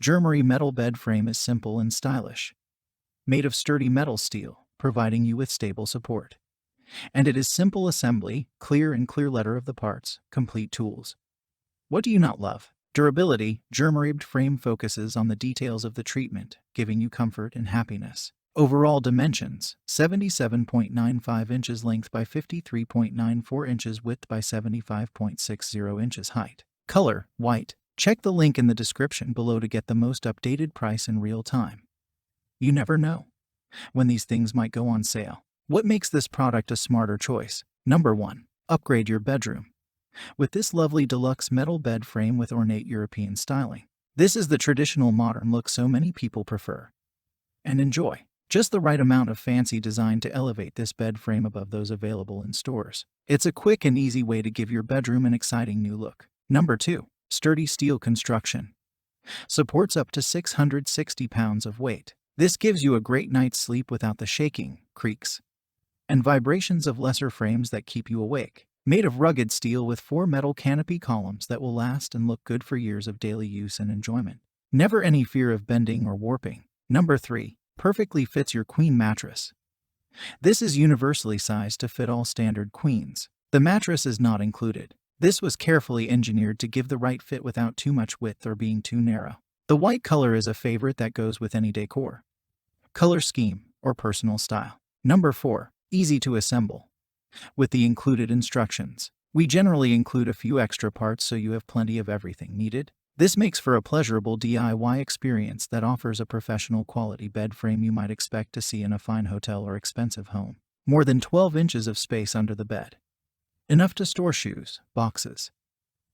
Jurmerry metal bed frame is simple and stylish. Made of sturdy metal steel, providing you with stable support. And it is simple assembly, clear letter of the parts, complete tools. What do you not love? Durability. Jurmerrybed frame focuses on the details of the treatment, giving you comfort and happiness. Overall dimensions: 77.95 inches length by 53.94 inches width by 75.60 inches height. Color: white. Check the link in the description below to get the most updated price in real time. You never know when these things might go on sale. What makes this product a smarter choice? Number 1. Upgrade your bedroom with this lovely deluxe metal bed frame with ornate European styling. This is the traditional modern look so many people prefer and enjoy. Just the right amount of fancy design to elevate this bed frame above those available in stores. It's a quick and easy way to give your bedroom an exciting new look. Number 2. Sturdy steel construction. Supports up to 660 pounds of weight. This gives you a great night's sleep without the shaking, creaks, and vibrations of lesser frames that keep you awake. Made of rugged steel with 4 metal canopy columns that will last and look good for years of daily use and enjoyment. Never any fear of bending or warping. Number 3. Perfectly fits your queen mattress. This is universally sized to fit all standard queens. The mattress is not included. This was carefully engineered to give the right fit without too much width or being too narrow. The white color is a favorite that goes with any decor, color scheme, or personal style. Number 4. Easy to assemble. With the included instructions, we generally include a few extra parts so you have plenty of everything needed. This makes for a pleasurable DIY experience that offers a professional quality bed frame you might expect to see in a fine hotel or expensive home. More than 12 inches of space under the bed. Enough to store shoes, boxes,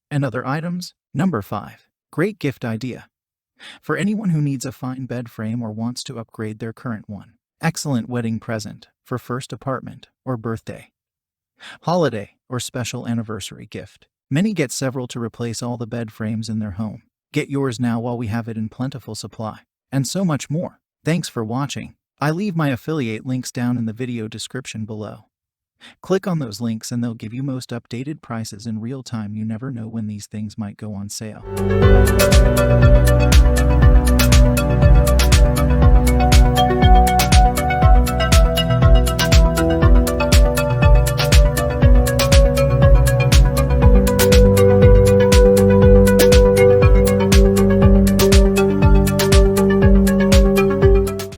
and other items. Number 5. Great gift idea for anyone who needs a fine bed frame or wants to upgrade their current one. Excellent wedding present for first apartment or birthday, holiday, or special anniversary gift. Many get several to replace all the bed frames in their home. Get yours now while we have it in plentiful supply. And so much more. Thanks for watching. I leave my affiliate links down in the video description below. Click on those links and they'll give you most updated prices in real time. You never know when these things might go on sale.